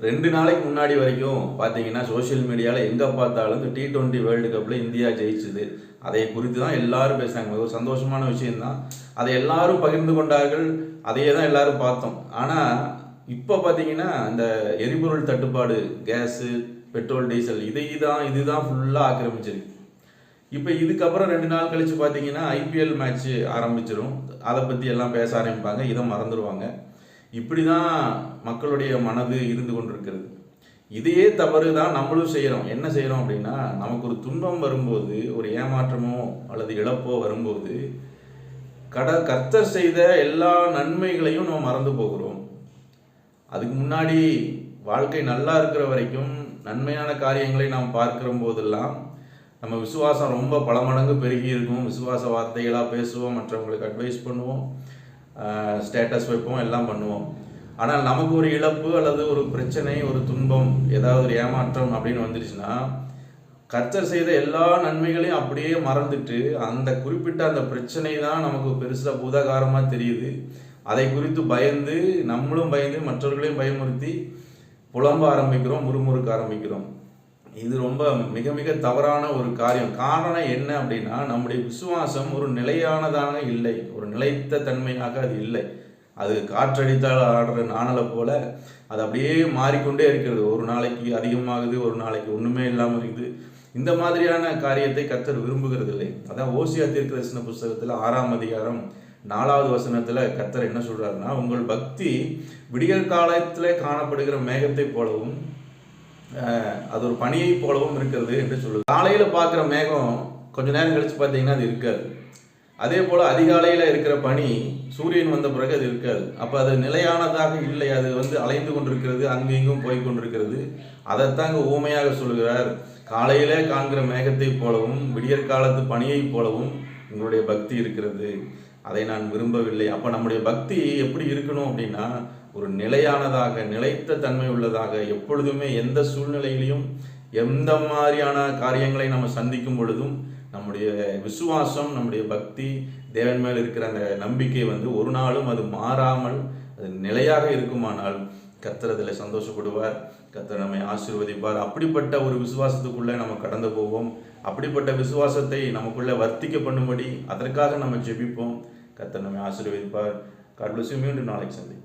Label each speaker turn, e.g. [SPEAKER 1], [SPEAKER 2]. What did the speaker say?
[SPEAKER 1] 2 நாளைக்கு முன்னாடி வரைக்கும் பார்த்தீங்கன்னா, சோசியல் மீடியால எங்க பார்த்தாலும் இந்த T20 வேர்ல்டு கப்ல இந்தியா ஜெயிச்சது. அதை குறித்து தான் எல்லாரும் பேசுனாங்க. ஒரு சந்தோஷமான விஷயம் தான். அதை எல்லாரும் பகிர்ந்து கொண்டார்கள். அதையே தான் எல்லாரும் பார்த்தோம். ஆனா, இப்ப பார்த்தீங்கன்னா, இந்த எரிபொருள் தட்டுப்பாடு, கேஸு, பெட்ரோல், டீசல் இதுதான் ஃபுல்லா ஆக்கிரமிச்சிருக்கு. இப்ப இதுக்கப்புறம் 2 நாள் கழிச்சு பார்த்தீங்கன்னா, ஐபிஎல் மேட்ச் ஆரம்பிச்சிரும். அத பத்தி எல்லாம் பேச ஆரம்பிப்பாங்க. இத மறந்துருவாங்க. இப்படிதான் மக்களுடைய மனது இருந்து கொண்டிருக்கிறது. இதையே தவறு தான் நம்மளும் செய்கிறோம். என்ன செய்கிறோம் அப்படின்னா, நமக்கு ஒரு துன்பம் வரும்போது, ஒரு ஏமாற்றமோ அல்லது இழப்போ வரும்போது, கர்த்தர் செய்த எல்லா நன்மைகளையும் நம்ம மறந்து போகிறோம். அதுக்கு முன்னாடி வாழ்க்கை நல்லா இருக்கிற வரைக்கும் நன்மையான காரியங்களை நாம் பார்க்கிற போதெல்லாம் நம்ம விசுவாசம் ரொம்ப பல மடங்கு பெருகி இருக்கும். விசுவாச வார்த்தைகளாக பேசுவோம், மற்றவங்களுக்கு அட்வைஸ் பண்ணுவோம், ஸ்டேட்டஸ் வைப்போம், எல்லாம் பண்ணுவோம். ஆனால் நமக்கு ஒரு இழப்பு அல்லது ஒரு பிரச்சனை, ஒரு துன்பம், ஏதாவது ஒரு ஏமாற்றம் அப்படின்னு வந்துடுச்சுன்னா, கர்த்தர் செய்த எல்லா நன்மைகளையும் அப்படியே மறந்துட்டு அந்த குறிப்பிட்ட அந்த பிரச்சனை தான் நமக்கு பெருசாக பூதாகாரமாக தெரியுது. அதை குறித்து பயந்து, நம்மளும் பயந்து மற்றவர்களையும் பயமுறுத்தி புலம்ப ஆரம்பிக்கிறோம், முறுமுறுக்க ஆரம்பிக்கிறோம். இது ரொம்ப மிக மிக தவறான ஒரு காரியம். காரணம் என்ன அப்படின்னா, நம்முடைய விசுவாசம் ஒரு நிலையானதாக இல்லை, ஒரு நிலைத்த தன்மையாக அது இல்லை. அது காற்றடித்தால் ஆடுற நாணலை போல அது அப்படியே மாறிக்கொண்டே இருக்கிறது. ஒரு நாளைக்கு அதிகமாகுது, ஒரு நாளைக்கு ஒன்றுமே இல்லாமல் இருக்குது. இந்த மாதிரியான காரியத்தை கர்த்தர் விரும்புகிறது இல்லை. அதான் ஓசியா தீர்க்கதரிசன புஸ்தகத்தில் 6ஆம் அதிகாரம் 4வது வசனத்தில் கர்த்தர் என்ன சொல்றாருன்னா, உங்கள் பக்தி விடியற் காலத்தில் காணப்படுகிற மேகத்தை போலவும் அது ஒரு பனியை போலவும் இருக்கிறது என்று சொல்லுது. காலையில் பார்க்குற மேகம் கொஞ்ச நேரம் கழிச்சு பார்த்தீங்கன்னா அது இருக்காது. அதே போல் அதிகாலையில் இருக்கிற பனி சூரியன் வந்த பிறகு அது இருக்காது. அப்போ அது நிலையானதாக இல்லை. அது அலைந்து கொண்டிருக்கிறது, அங்கு இங்கும் போய் கொண்டிருக்கிறது. அதைத்தாங்க ஊமையாக சொல்கிறார். காலையிலே காண்கிற மேகத்தை போலவும் விடியற் காலத்து பனியை போலவும் உங்களுடைய பக்தி இருக்கிறது. அதை நான் விரும்பவில்லை. அப்போ நம்முடைய பக்தி எப்படி இருக்கணும் அப்படின்னா, ஒரு நிலையானதாக, நிலைத்த தன்மை உள்ளதாக, எப்பொழுதுமே எந்த சூழ்நிலையிலையும் எந்த மாதிரியான காரியங்களை நம்ம சந்திக்கும் பொழுதும் நம்முடைய விசுவாசம், நம்முடைய பக்தி, தேவன் மேல் இருக்கிற அந்த நம்பிக்கை ஒரு நாளும் அது மாறாமல் அது நிலையாக இருக்குமானால் கர்த்தர் அதில் சந்தோஷப்படுவார். கர்த்தர் நம்மை ஆசீர்வதிப்பார். அப்படிப்பட்ட ஒரு விசுவாசத்துக்குள்ளே நம்ம கடந்து போவோம். அப்படிப்பட்ட விசுவாசத்தை நமக்குள்ளே வர்த்திக்க பண்ணும்படி அதற்காக நம்ம ஜெபிப்போம். கர்த்தர் நம்மை ஆசீர்வதிப்பார். God bless you. மீண்டும் நாளைக்கு சந்தி.